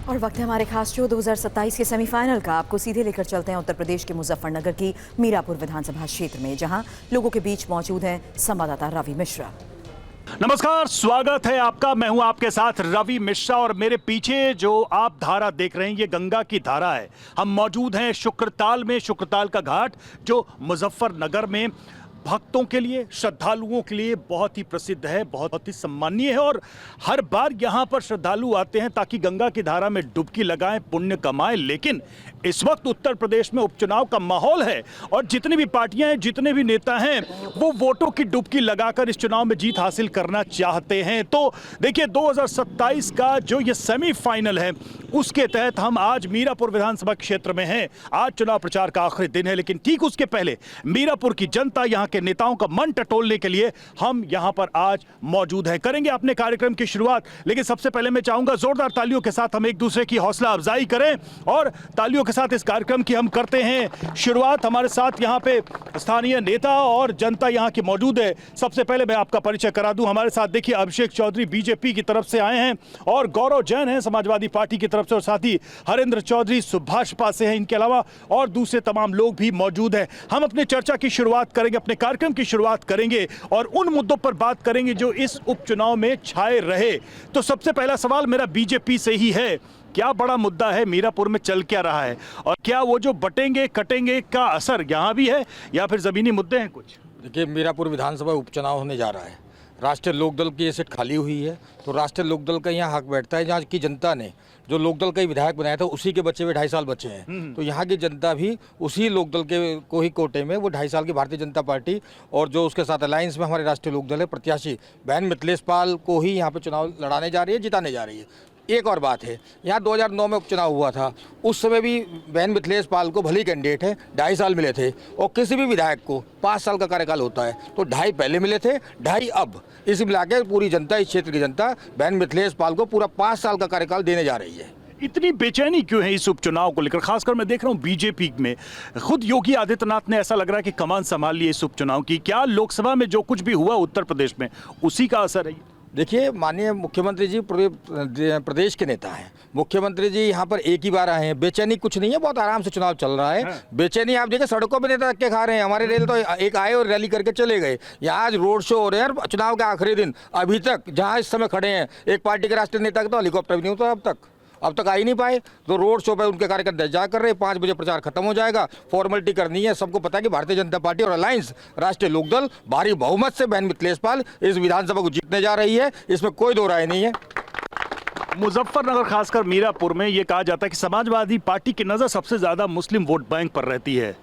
और वक्त है हमारे खास शो 2027 के सेमीफाइनल का। आपको सीधे लेकर चलते हैं उत्तर प्रदेश के मुजफ्फरनगर की मीरापुर विधानसभा क्षेत्र में, जहां लोगों के बीच मौजूद हैं संवाददाता रवि मिश्रा। नमस्कार, स्वागत है आपका। मैं हूं आपके साथ रवि मिश्रा और मेरे पीछे जो आप धारा देख रहे हैं ये गंगा की धारा है। हम मौजूद हैं शुक्रताल में। शुक्रताल का घाट जो मुजफ्फरनगर में भक्तों के लिए, श्रद्धालुओं के लिए बहुत ही प्रसिद्ध है, बहुत ही सम्मानीय है। और हर बार यहाँ पर श्रद्धालु आते हैं ताकि गंगा की धारा में डुबकी लगाएं, पुण्य कमाएं। लेकिन इस वक्त उत्तर प्रदेश में उपचुनाव का माहौल है और जितनी भी पार्टियां हैं, जितने भी नेता हैं, वो वोटों की डुबकी लगाकर इस चुनाव में जीत हासिल करना चाहते हैं। तो देखिए, 2027 का जो ये सेमीफाइनल है उसके तहत हम आज मीरापुर विधानसभा क्षेत्र में हैं। आज चुनाव प्रचार का आखिरी दिन है, लेकिन ठीक उसके पहले मीरापुर की जनता, यहाँ के नेताओं का मन टटोलने के लिए हम यहाँ पर आज मौजूद हैं। करेंगे अपने कार्यक्रम की शुरुआत, लेकिन सबसे पहले मैं चाहूंगा जोरदार तालियों के साथ हम एक दूसरे की हौसला अफजाई करें और तालियों के साथ इस कार्यक्रम की हम करते हैं शुरुआत। हमारे साथ यहाँ पे स्थानीय नेता और जनता यहाँ की मौजूद है। सबसे पहले मैं आपका परिचय करा दूं। हमारे साथ देखिए अभिषेक चौधरी बीजेपी की तरफ से आए हैं और गौरव जैन हैं समाजवादी पार्टी की तरफ से, और साथ ही हरेंद्र चौधरी सुभाषपा से हैं। इनके अलावा और दूसरे तमाम लोग भी मौजूद हैं। हम अपने चर्चा की शुरुआत करेंगे, अपने कार्यक्रम की शुरुआत करेंगे और उन मुद्दों पर बात करेंगे जो इस उपचुनाव में छाए रहे। तो सबसे पहला सवाल मेरा बीजेपी से ही है। क्या बड़ा मुद्दा है मीरापुर में, चल क्या रहा है, और क्या वो जो बटेंगे कटेंगे का असर यहाँ भी है या फिर जमीनी मुद्दे हैं कुछ? देखिए, मीरापुर विधानसभा उपचुनाव होने जा रहा है। राष्ट्रीय लोकदल की ये सीट खाली हुई है, तो राष्ट्रीय लोकदल का यहाँ हक बैठता है। जहाँ की जनता ने जो लोकदल का ही विधायक बनाया था, उसी के बच्चे हुए 2.5 साल बच्चे हैं, तो यहाँ की जनता भी उसी लोकदल के को ही कोटे में वो 2.5 साल की भारतीय जनता पार्टी और जो उसके साथ अलायंस में हमारे राष्ट्रीय लोकदल है प्रत्याशी बहन मिथिलेश पाल को ही यहाँ पे चुनाव लड़ाने जा रही है, जिताने जा रही है। एक और बात है, यहाँ 2009 में उपचुनाव हुआ था, उस समय भी बहन मिथिलेश पाल को भली कैंडिडेट है 2.5 साल मिले थे, और किसी भी विधायक को 5 साल का कार्यकाल होता है, तो 2.5 पहले मिले थे, 2.5 अब। इस मिला के पूरी जनता, इस क्षेत्र की जनता बहन मिथिलेश पाल को पूरा 5 साल का कार्यकाल देने जा रही है। इतनी बेचैनी क्यों है इस उपचुनाव को लेकर? खासकर मैं देख रहा हूं बीजेपी में खुद योगी आदित्यनाथ ने ऐसा लग रहा है कि कमान संभाल ली इस उपचुनाव की। क्या लोकसभा में जो कुछ भी हुआ उत्तर प्रदेश में उसी का असर है? देखिए, माननीय मुख्यमंत्री जी प्रदेश के नेता हैं। मुख्यमंत्री जी यहाँ पर एक ही बार आए हैं। बेचैनी कुछ नहीं है, बहुत आराम से चुनाव चल रहा है। बेचैनी आप देखिए, सड़कों पे नेता धक्के खा रहे हैं। हमारे रेल तो एक आए और रैली करके चले गए। यहाँ आज रोड शो हो रहे हैं चुनाव के आखिरी दिन। अभी तक जहाँ इस समय खड़े हैं, एक पार्टी के राष्ट्रीय नेता का तो हेलीकॉप्टर भी नहीं होता, अब तक आ ही नहीं पाए। तो रोड शो पे उनके कार्यकर्ता इंतजार कर रहे हैं। 5 बजे प्रचार खत्म हो जाएगा, फॉर्मेलिटी करनी है। सबको पता है कि भारतीय जनता पार्टी और अलायंस राष्ट्रीय लोकदल भारी बहुमत से बहन मिथिलेश पाल इस विधानसभा को जीतने जा रही है, इसमें कोई दो राय नहीं है। मुजफ्फरनगर खासकर मीरापुर में ये कहा जाता है कि समाजवादी पार्टी की नजर सबसे ज्यादा मुस्लिम वोट बैंक पर रहती है।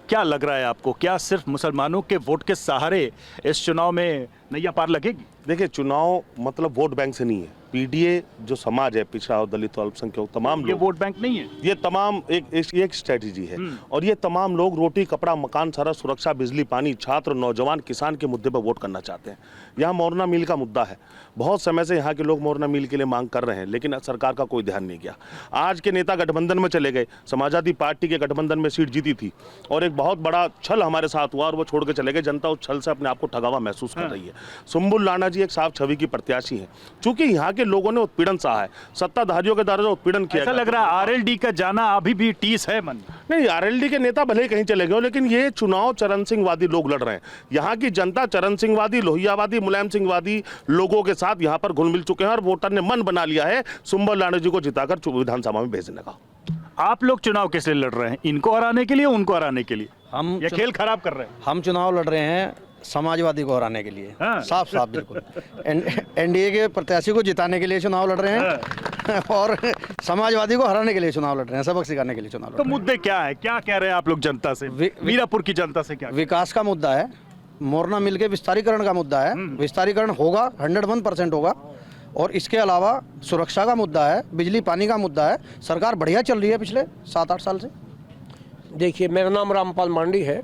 क्या लग रहा है आपको, क्या सिर्फ मुसलमानों के वोट के सहारे इस चुनाव में नैया पार लगेगी? देखिए, चुनाव मतलब वोट बैंक से नहीं है। पीडीए जो समाज है, पिछड़ा और दलित और अल्पसंख्यक तमाम लोग, ये वोट बैंक नहीं है, ये तमाम एक स्ट्रेटेजी है। और ये तमाम लोग रोटी, कपड़ा, मकान, सड़क, सुरक्षा, बिजली, पानी, छात्र, नौजवान, किसान के मुद्दे पर वोट करना चाहते हैं। यहाँ मोरना मिल का मुद्दा है। बहुत समय से यहाँ के लोग मोरना मिल के लिए मांग कर रहे हैं, लेकिन सरकार का कोई ध्यान नहीं किया। आज के नेता गठबंधन में चले गए। समाजवादी पार्टी के गठबंधन में सीट जीती थी और एक बहुत बड़ा छल हमारे साथ हुआ और वो छोड़ के चले गए। जनता उस छल से अपने आप को ठगा महसूस कर रही है। सुंबुल लाना जी एक साफ छवि की प्रत्याशी है। चूंकि यहाँ के लोगों ने उत्पीड़न सहा है, सत्ताधारियों के द्वारा जो उत्पीड़न किया, ऐसा लग रहा है आरएलडी का जाना अभी भी टीस है मन। नहीं, आरएलडी के नेता भले ही कहीं चले गए, लेकिन ये चुनाव चरण सिंहवादी लोग लड़ रहे हैं। यहाँ की जनता चरण सिंहवादी, लोहियावादी, मुलायम सिंहवादी लोगों के साथ यहाँ पर घुल मिल चुके हैं और वोटर ने मन बना लिया है सुंबुल लाना जी को जिताकर विधानसभा में भेजने का। आप लोग चुनाव किस लिए लड़ रहे हैं? इनको हराने के लिए, उनको हराने के लिए? हम ये खेल खराब कर रहे हैं। हम चुनाव लड़ रहे हैं समाजवादी को हराने के लिए। हाँ। साफ साफ बिल्कुल एनडीए के प्रत्याशी को जिताने के लिए चुनाव लड़ रहे हैं और समाजवादी को हराने के लिए चुनाव लड़ रहे हैं, सबक सिखाने के लिए चुनाव लड़ तो रहे हैं। मुद्दे क्या है, क्या कह रहे हैं आप लोग जनता से? मीरापुर की जनता से क्या? विकास का मुद्दा है, मोरना मिल के विस्तारीकरण का मुद्दा है। विस्तारीकरण होगा, 101% होगा। और इसके अलावा सुरक्षा का मुद्दा है, बिजली पानी का मुद्दा है। सरकार बढ़िया चल रही है पिछले 7-8 साल से। देखिए, मेरा नाम रामपाल मांडी है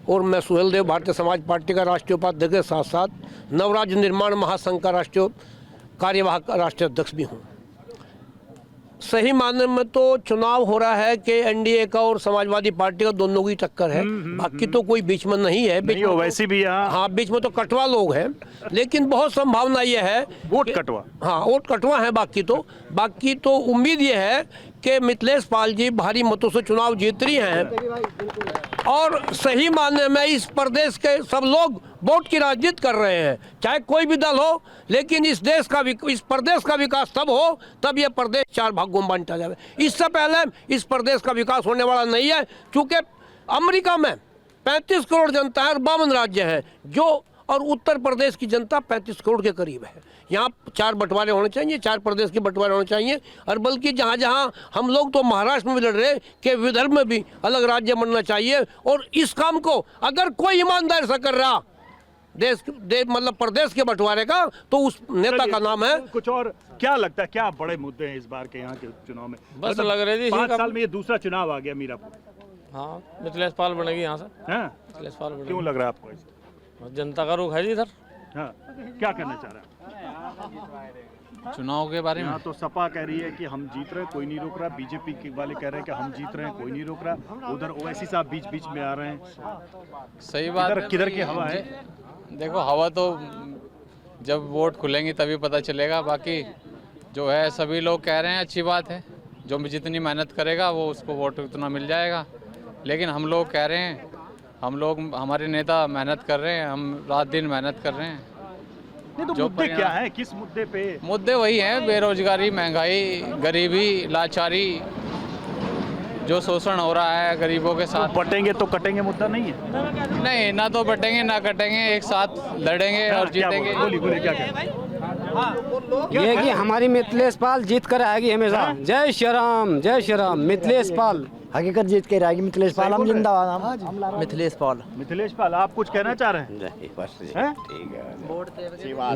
और मैं सुहेलदेव भारतीय समाज पार्टी का राष्ट्रीय उपाध्यक्ष के साथ साथ नवराज्य निर्माण महासंघ का राष्ट्रीय कार्यवाहक राष्ट्रीय अध्यक्ष भी हूँ। सही मायने में तो चुनाव हो रहा है कि एनडीए का और समाजवादी पार्टी का दोनों की टक्कर है। बाकी तो कोई बीच में नहीं है। बीच नहीं हो में वैसे भी यहाँ हाँ, बीच में तो कटवा लोग हैं, लेकिन बहुत संभावना ये है वोट कि- कटवा। हाँ, वोट कटवा है। बाकी तो उम्मीद ये है कि मिथिलेश पाल जी भारी मतों से चुनाव जीत रही हैं और सही मायने में इस प्रदेश के सब लोग वोट की राजनीति कर रहे हैं, चाहे कोई भी दल हो। लेकिन इस प्रदेश का विकास तब हो तब ये प्रदेश 4 भागों में बांटा जाए। इससे पहले इस प्रदेश का विकास होने वाला नहीं है, क्योंकि अमेरिका में 35 करोड़ जनता है और 52 राज्य हैं जो, और उत्तर प्रदेश की जनता 35 करोड़ के करीब है। यहाँ 4 बंटवारे होने चाहिए, 4 प्रदेश के बंटवारे होने चाहिए। और बल्कि जहाँ जहाँ हम लोग तो महाराष्ट्र में भी लड़ रहे कि विदर्भ में भी अलग राज्य बनना चाहिए। और इस काम को अगर कोई ईमानदार से कर रहा मतलब प्रदेश के बंटवारे का, तो उस नेता का नाम है। कुछ और क्या लगता है, क्या बड़े मुद्दे हैं इस बार के यहाँ के चुनाव में? बस लग रहा है जी 5 साल में ये दूसरा चुनाव आ गया मीरापुर। हाँ, मिथिलेश पाल बनेगी यहाँ से। हैं? मिथिलेश पाल बनेगी। क्यों लग रहा है आपको ऐसा? जनता का रुख है जी इधर। हाँ, क्या कहना चाह रहा है? चुनाव के बारे में यहाँ तो सपा कह रही है कि हम जीत रहे हैं, कोई नहीं रोक रहा। बीजेपी के वाले कह रहे हैं कि हम जीत रहे हैं, कोई नहीं रोक रहा। उधर ओवैसी साहब बीच बीच में आ रहे हैं। सही बात है। किधर की हवा है? देखो, हवा तो जब वोट खुलेंगी तभी पता चलेगा। बाकी जो है सभी लोग कह रहे हैं अच्छी बात है, जो भी जितनी मेहनत करेगा वो उसको वोट उतना मिल जाएगा। लेकिन हम लोग कह रहे हैं, हमारे नेता मेहनत कर रहे हैं, हम रात दिन मेहनत कर रहे हैं। नहीं तो जो मुद्दे परिणाम- क्या है, किस मुद्दे पे? मुद्दे वही हैं, बेरोजगारी, महंगाई, गरीबी, लाचारी, जो शोषण हो रहा है गरीबों के साथ। बटेंगे तो कटेंगे मुद्दा नहीं है। नहीं, ना तो बटेंगे ना कटेंगे, एक साथ लड़ेंगे और क्या जीतेंगे। बोलिए क्या कह रहे हैं? ये कि हमारी मिथिलेश पाल जीत कर आएगी हमेशा। जय श्री राम, जय श्री राम। मिथिलेश पाल हकीकत जीत के रहेगी। मिथिलेश पाल हम जिंदाबाद। हम मिथिलेश पाल। मिथिलेश पाल, आप कुछ कहना चाह रहे हैं? हैं?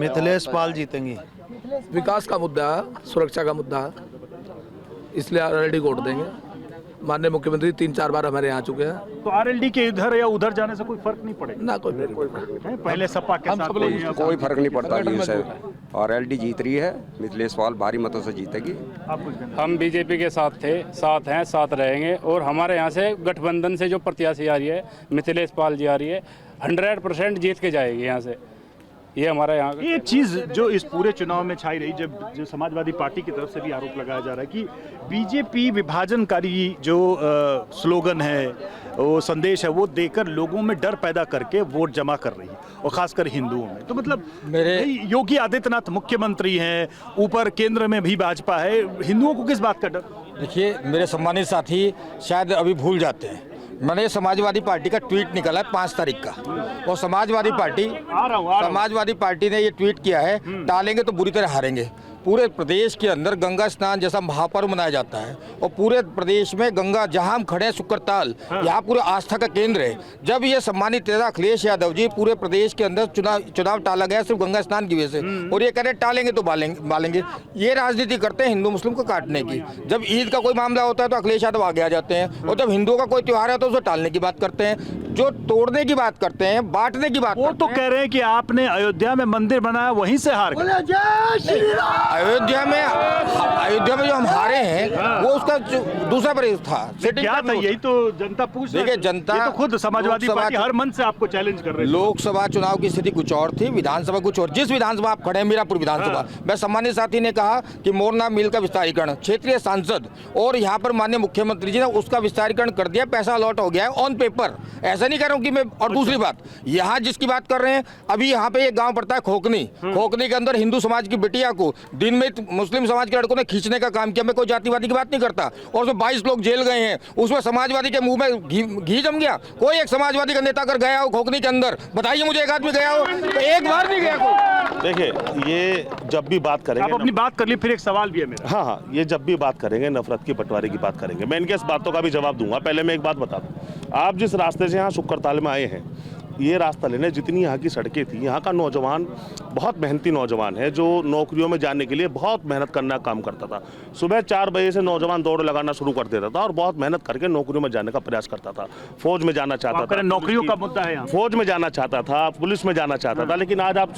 मिथिलेश पाल जीतेंगी। विकास का मुद्दा है, सुरक्षा का मुद्दा है, इसलिए ऑलरेडी वोट देंगे। माननीय मुख्यमंत्री 3-4 बार हमारे यहाँ आ चुके हैं। तो आरएलडी के इधर या उधर जाने से कोई फर्क नहीं पड़ेगा? ना कोई हैं? पहले सपा के साथ थे, अब कोई फर्क नहीं पड़ता जी सर। और एलडी जीत रही है, मिथिलेश पाल भारी मतों से जीतेगी। आप कुछ कहना? हम बीजेपी के साथ थे, साथ हैं, साथ रहेंगे। और हमारे यहाँ से गठबंधन से जो प्रत्याशी आ रही है, मिथिलेश पाल जी आ रही है, 100% जीत के जाएगी यहाँ से। ये हमारा यहाँ का एक चीज जो इस पूरे चुनाव में छाई रही, जो समाजवादी पार्टी की तरफ से भी आरोप लगाया जा रहा है कि बीजेपी विभाजनकारी जो स्लोगन है, वो संदेश है, वो देकर लोगों में डर पैदा करके वोट जमा कर रही है, और खासकर हिंदुओं में। तो मतलब भाई योगी आदित्यनाथ मुख्यमंत्री हैं, ऊपर केंद्र में भी भाजपा है, हिंदुओं को किस बात का डर? देखिए, मेरे सम्मानित साथी शायद अभी भूल जाते हैं, मैंने समाजवादी पार्टी का ट्वीट निकाला है 5 तारीख का। और समाजवादी पार्टी ने ये ट्वीट किया है, टालेंगे तो बुरी तरह हारेंगे। पूरे प्रदेश के अंदर गंगा स्नान जैसा महापर्व मनाया जाता है, और पूरे प्रदेश में गंगा, जहां हम खड़े हैं शुक्रताल, यहाँ पूरे आस्था का केंद्र है। जब ये सम्मानित नेता अखिलेश यादव जी पूरे प्रदेश के अंदर चुनाव टाला गया सिर्फ गंगा स्नान की वजह से, और ये कह रहे टालेंगे तो बालेंगे। ये राजनीति करते हैं हिंदू मुस्लिम को काटने की। जब ईद का कोई मामला होता है तो अखिलेश यादव आगे आ जाते हैं, और जब हिंदुओं का कोई त्योहार है तो उसे टालने की बात करते हैं, जो तोड़ने की बात करते हैं, बांटने की बात। वो तो कह रहे हैं कि आपने अयोध्या में मंदिर बनाया, वहीं से हार गए। अयोध्या में जो हम हारे हैं वो उसका दूसरा परिवेश था। क्या था? यही तो जनता पूछ रही है। देखिए, जनता, ये तो खुद समाजवादी पार्टी हर मन से आपको चैलेंज कर रही है। लोकसभा चुनाव की स्थिति कुछ और थी, विधानसभा कुछ और। जिस विधानसभा आप खड़े हैं, मीरापुर विधानसभा, मैं सम्मानित साथी ने कहा कि मोरना मिल का विस्तारीकरण, क्षेत्रीय सांसद और यहाँ पर माननीय मुख्यमंत्री जी ने उसका विस्तारीकरण कर दिया, पैसा अलॉट हो गया है ऑन पेपर। ऐसा नहीं कर रहा हूँ कि मैं। और दूसरी बात, यहाँ जिसकी बात कर रहे हैं, अभी यहाँ पे एक गाँव पड़ता है खोखनी, खोखनी के अंदर हिंदू समाज की बिटिया को दिन में मुस्लिम समाज के लड़कों ने खींचने का काम किया। मैं कोई जातिवादी की बात नहीं करता, और उसमें 22 लोग जेल गए हैं, उसमें समाजवादी के मुंह में घी जम गया। कोई एक समाजवादी का नेता अगर गया हो खोखनी के अंदर, बताइए मुझे एक आदमी गया हो? तो एक बार नहीं गया कोई। देखिए, ये जब भी बात करेंगे, आप अपनी बात कर ली, फिर एक सवाल भी है मेरा। हाँ, ये जब भी बात करेंगे नफरत की, बंटवारे की बात करेंगे, मैं इनके इस बातों का भी जवाब दूंगा। पहले मैं एक बात बता दूं, आप जिस रास्ते से यहाँ शुक्रताल में आए हैं, ये रास्ता लेने जितनी यहाँ की सड़कें थी, यहाँ का नौजवान बहुत मेहनती नौजवान है जो नौकरियों में जाने के लिए बहुत मेहनत करना काम करता था। सुबह 4 बजे से नौजवान दौड़ लगाना शुरू कर देता था और बहुत मेहनत करके नौकरियों में जाने का प्रयास करता था। फौज में जाना चाहता था, नौकरियों का मुद्दा है यहाँ। फौज में जाना चाहता था, पुलिस में जाना चाहता था, लेकिन आज आप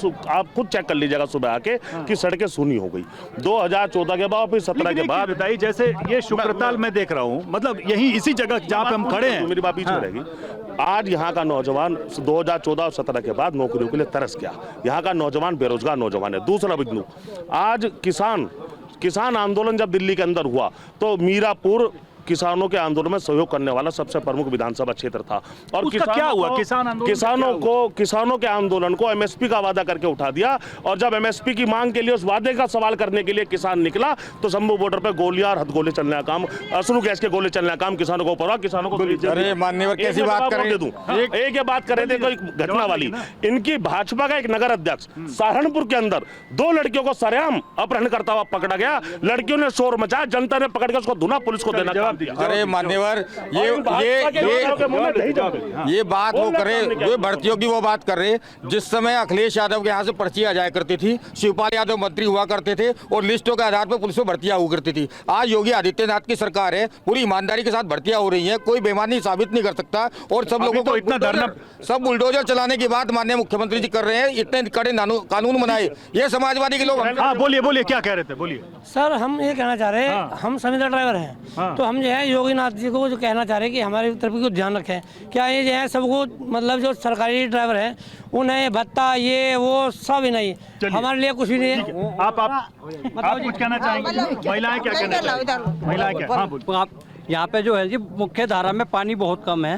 खुद चेक कर लीजिएगा सुबह आके कि सड़कें सूनी हो गई। 2014 के बाद फिर 17 के बाद बताइए, जैसे ये शुक्रताल में देख रहा हूँ, मतलब यही इसी जगह जहाँ पे हम खड़े हैं, मेरी बात बीच में रहेगी। आज यहाँ का नौजवान 2014 और 17 के बाद नौकरियों के लिए तरस गया। यहाँ का नौजवान बेरोजगार नौजवान है। दूसरा बिंदु, आज किसान आंदोलन जब दिल्ली के अंदर हुआ तो मीरापुर किसानों के आंदोलन में सहयोग करने वाला सबसे प्रमुख विधानसभा क्षेत्र था। और क्या हुआ? किसानों के आंदोलन को एमएसपी का वादा करके उठा दिया, और जब एमएसपी की मांग के लिए उस वादे का सवाल करने के लिए किसान निकला तो शंभू बॉर्डर पर गोलियां और हथगोले चलने का काम, अश्रु गैस के गोले चलने का काम किसानों को ऊपर, किसानों को अरे माननीय कैसी बात कर रहे हैं? एक बात कर रहे थे कोई घटना वाली। इनकी भाजपा का एक नगर अध्यक्ष सहारनपुर के अंदर 2 लड़कियों को सरेआम अपहरण करता हुआ पकड़ा गया। लड़कियों ने शोर मचाया, जनता ने पकड़ के उसको धुना, पुलिस को देना। अरे मान्यवर, ये बात वो करे जो भर्तियों की वो बात कर रहे। जिस समय अखिलेश यादव के यहाँ से पर्चियां जाया करती थी, शिवपाल यादव मंत्री हुआ करते थे और लिस्टों के आधार पर पुलिस में भर्तियां हुआ करती थी। आज योगी आदित्यनाथ की सरकार है, पूरी ईमानदारी के साथ भर्तियां हो रही हैं, कोई बेईमानी साबित नहीं कर सकता। और सब लोगों को इतना धरना, सब बुलडोजर चलाने की बात माननीय मुख्यमंत्री जी कर रहे हैं। इतने कड़े कानून बनाए, ये समाजवादी के लोग। बोलिए क्या कह रहे थे, बोलिए। सर हम ये कहना चाह रहे हैं, हम संविदा ड्राइवर हैं, तो हम जो है योगीनाथ जी को जो कहना चाह रहे हैं कि हमारी तरफ को ध्यान रखें। क्या ये जो है सबको, मतलब जो सरकारी ड्राइवर हैं उन्हें भत्ता ये वो सब ही नहीं, हमारे लिए कुछ भी नहीं है। आप कुछ कहना चाहेंगे? महिलाएं क्या कहना चाहेंगी? महिलाएं क्या? हाँ बोलिए। आप यहाँ पे जो है जी मुख्य धारा में पानी बहुत कम है,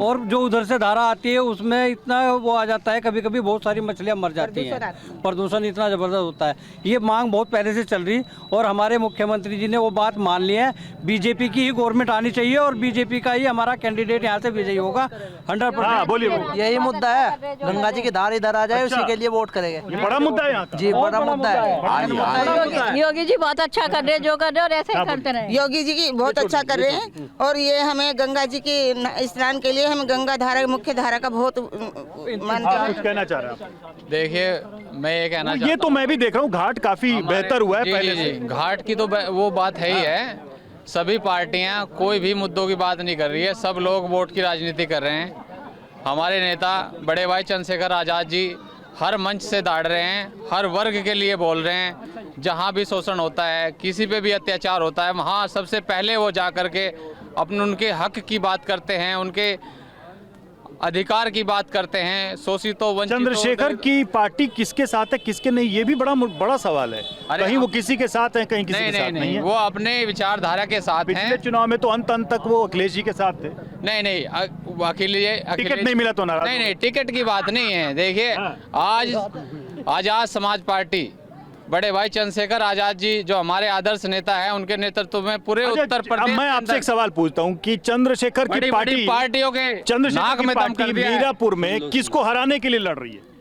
और जो उधर से धारा आती है उसमें इतना वो आ जाता है, कभी कभी बहुत सारी मछलियाँ मर जाती हैं, प्रदूषण इतना ज़बरदस्त होता है। ये मांग बहुत पहले से चल रही, और हमारे मुख्यमंत्री जी ने वो बात मान ली है। बीजेपी की ही गवर्नमेंट आनी चाहिए और बीजेपी का ही हमारा कैंडिडेट यहाँ से विजयी होगा 100%। बोलिए। यही मुद्दा है, गंगा जी की धार इधर आ जाए, उसी के लिए वोट करेंगे। ये बड़ा मुद्दा है यहाँ जी, बड़ा मुद्दा है। योगी जी बहुत अच्छा कर रहे, जो कर रहे और ऐसे ही करते रहे। योगी जी की बहुत अच्छा कर रहे हैं, और ये हमें गंगा जी की स्नान के लिए हम गंगा धारा, मुख्य धारा का बहुत मानते हैं। कुछ कहना चाह रहे हैं? देखिए, मैं ये कहना ये तो मैं भी देख रहा हूँ, घाट काफी बेहतर हुआ है पहले से। घाट की तो वो बात है ही है। सभी पार्टियां कोई भी मुद्दों की बात नहीं कर रही है, सब लोग वोट की राजनीति कर रहे हैं। हमारे नेता बड़े भाई चंद्रशेखर आज़ाद जी हर मंच से दाड़ रहे हैं, हर वर्ग के लिए बोल रहे हैं। जहां भी शोषण होता है, किसी पे भी अत्याचार होता है, वहां सबसे पहले वो जा करके अपने उनके हक की बात करते हैं, उनके अधिकार की बात करते हैं। शोषितों, वंचितों। चंद्रशेखर की पार्टी किसके साथ है, किसके नहीं, ये भी बड़ा सवाल है। कहीं वो किसी के साथ है, कहीं किसी के साथ नहीं है। वो अपने विचारधारा के साथ हैं। पिछले चुनाव में तो अंत तक वो अखिलेश जी के साथ थे। नहीं, टिकट नहीं मिला तो नाराज। नहीं, टिकट की बात नहीं है। देखिए, आज आजाद समाज पार्टी, बड़े भाई चंद्रशेखर आजाद जी जो हमारे आदर्श नेता हैं, उनके नेतृत्व में पूरे उत्तर प्रदेश। मैं आपसे एक सवाल पूछता हूं कि चंद्रशेखर की पार्टियों के चंद्रशेखर की पार्टी मीरापुर में किसको हराने के लिए लड़ रही है?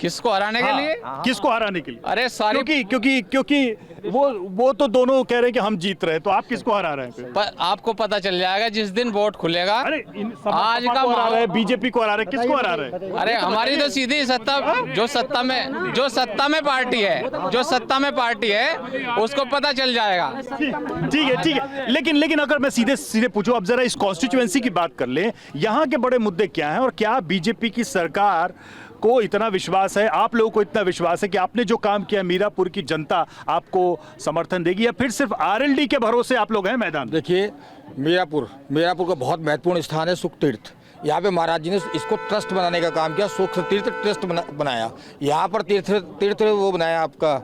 किसको हराने के लिए? किसको हराने के लिए? अरे सारी, क्योंकि वो तो दोनों कह रहे हैं कि हम जीत रहे हैं, तो आप किसको हरा रहे हैं? आपको पता चल जाएगा जिस दिन वोट खुलेगा। अरे आज का हरा रहे हैं, बीजेपी को हरा रहे हैं, किसको हरा रहे हैं? अरे हमारी तो सीधी सत्ता, जो सत्ता में पार्टी है उसको पता चल जाएगा। ठीक है। लेकिन अगर मैं सीधे पूछूं, अब जरा इस कॉन्स्टिट्यूएंसी की बात कर लें, यहाँ के बड़े मुद्दे क्या हैं, और क्या बीजेपी की सरकार को इतना विश्वास है, आप लोगों को इतना विश्वास है कि आपने जो काम किया मीरापुर की जनता आपको समर्थन देगी, या फिर सिर्फ आरएलडी के भरोसे आप लोग हैं मैदान? देखिए, मीरापुर का बहुत महत्वपूर्ण स्थान है, सुख तीर्थ। यहाँ पे महाराज जी ने इसको ट्रस्ट बनाने का काम किया, सुख तीर्थ ट्रस्ट बनाया। यहाँ पर तीर्थ वो बनाया, आपका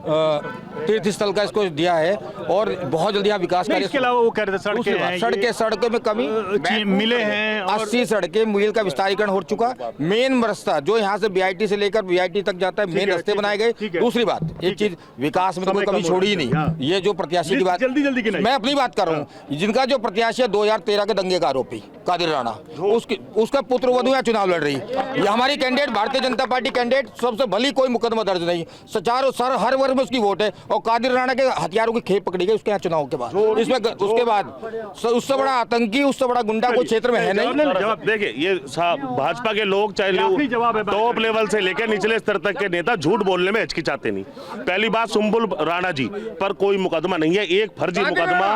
तीर्थ स्थल का इसको दिया है, और बहुत जल्दी यहाँ विकास कार्य। इसके अलावा वो कह रहे थे सड़कें में कमी मिले हैं, 80 सड़कें, मिल का विस्तारीकरण हो चुका। मेन रास्ता जो यहाँ से बीआईटी से लेकर बीआईटी तक जाता है, मेन रास्ते बनाए गए। दूसरी बात, एक चीज, विकास में तो कोई कमी छोड़ी ही नहीं। ये जो प्रत्याशी की बात, जल्दी मैं अपनी बात कर रहा हूँ, जिनका जो प्रत्याशी है 2013 के दंगे का आरोपी कादिर राणा, उसका पुत्र वधू यहाँ चुनाव लड़ रही। ये हमारी candidate, Bharatiya Janata party candidate, सबसे भली कोई मुकदमा दर्ज नहीं, चारों हर वर्ग में उसकी वोट है, और कादिर राणा के हथियारों की खेप पकड़ी गई उसके यहाँ चुनाव के बाद। इसमें उसके बाद उससे बड़ा आतंकी, उससे बड़ा गुंडा कोई क्षेत्र में है नहीं। जवाब देखिए, ये भाजपा के लोग चाहे टॉप लेवल से लेकर निचले स्तर तक के नेता झूठ बोलने में हिचकिचाते नहीं। पहली बात, सुम्बुल राणा जी पर कोई मुकदमा नहीं है, एक फर्जी मुकदमा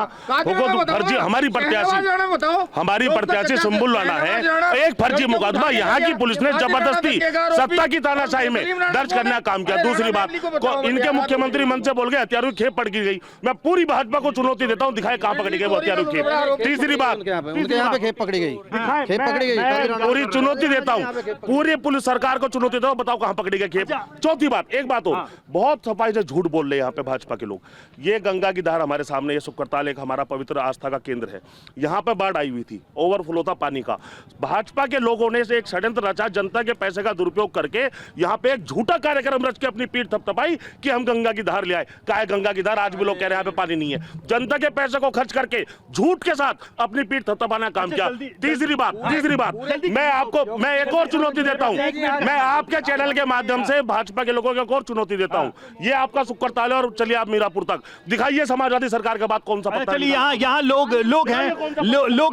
फर्जी हमारी प्रत्याशी सुम्बुल राणा है, एक फर्जी मुकदमा यहाँ की पुलिस ने जबरदस्ती सत्ता की तानाशाही में दर्ज करने का काम किया। दूसरी बात, इनके मुख्यमंत्री मन से बोल गए हथियारों की खेप पड़ गई। मैं पूरी भाजपा को चुनौती देता हूँ, दिखाए कहाँ पकड़ी गई वो हथियारों की खेप। तीसरी बात, यहाँ पे खेप पकड़ी गई, खेप पकड़ी गई, पूरी चुनौती देता हूँ, पूरी पुलिस सरकार को चुनौती देता हूँ, बताओ कहाँ पकड़ी गई खेप। चौथी बात, एक बात और, बहुत सफाई से झूठ बोल रहे हैं यहाँ पे भाजपा के लोग। ये गंगा की धार हमारे सामने, ये शुक्रताल एक हमारा पवित्र आस्था का केंद्र है, यहाँ पे बाढ़ आई हुई थी, ओवरफ्लो था पानी का। भाजपा के लोगों ने एक षड्यंत्र रचा, जनता के पैसे का दुरुपयोग करके यहाँ पे एक झूठा कार्यक्रम रच के अपनी पीठ थपथपाई कि हम गंगा की धार ले आए। क्या है गंगा की धार? आज भी लोग कह रहे हैं यहाँ पे पानी नहीं है। जनता के पैसे को खर्च करके झूठ के साथ अपनी पीठ थपथपाना काम किया। तीसरी बात, मैं एक और चुनौती देता हूँ, मैं आपके चैनल के माध्यम से भाजपा के लोगों को एक और चुनौती देता हूँ। ये आपका शुक्रताल है और चलिए आप मीरापुर तक दिखाइए समाजवादी सरकार के बाद कौन सा पत्थर। चलिए यहाँ लोग हैं,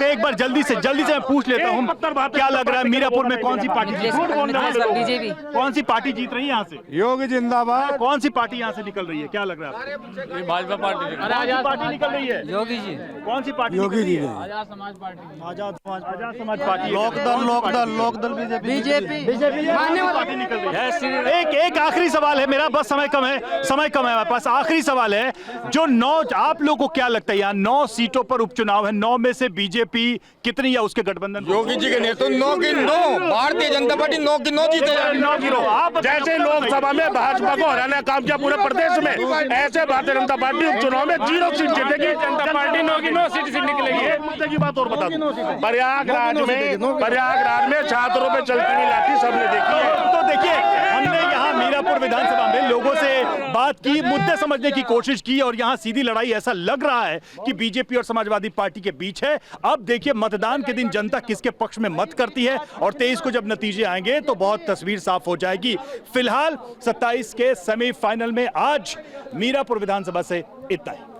एक बार जल्दी से मैं पूछ लेता हूँ, क्या लग रहा है मीरापुर में कौन सी पार्टी बीजेपी कौन सी पार्टी जीत रही है यहाँ से? योगी जिंदाबाद। कौन सी पार्टी यहाँ से निकल रही है, क्या लग रहा है आपको? भाजपा पार्टी निकल रही है। योगी जी। कौन सी party? Yogi ji. Azad Samaj party. Azad Samaj party. Lokdal BJP party निकल रही है। एक आखिरी सवाल है मेरा, बस समय कम है हमारे पास। आखिरी सवाल है, जो 9, आप लोगों को क्या लगता है यहाँ 9 सीटों पर उपचुनाव है, 9 में से बीजेपी कितनी या उसके गठबंधन? योगी जी के नेतृत्व 9 की 9, भारतीय जनता पार्टी 9 की 9 जीते। 9 की 9। आप जैसे लोकसभा में भाजपा को हराने का काम किया पूरे प्रदेश में, ऐसे भारतीय जनता पार्टी उपचुनाव में 0 सीट जीतेगी। जनता पार्टी 9 की 9 सीट निकलेगी। एक मुद्दे की बात और बता दूं, प्रयागराज में छात्रों पे चलती हुई लाठी सबने देखी है। तो देखिए, हमने यहाँ मीरापुर विधानसभा में लोगों से बात की, मुद्दे समझने की कोशिश की, और यहाँ सीधी लड़ाई ऐसा लग रहा है कि बीजेपी और समाजवादी पार्टी के बीच है। अब देखिए मतदान के दिन जनता किसके पक्ष में मत करती है, और 23 को जब नतीजे आएंगे तो बहुत तस्वीर साफ हो जाएगी। फिलहाल 27 के सेमीफाइनल में आज मीरापुर विधानसभा से इतना ही।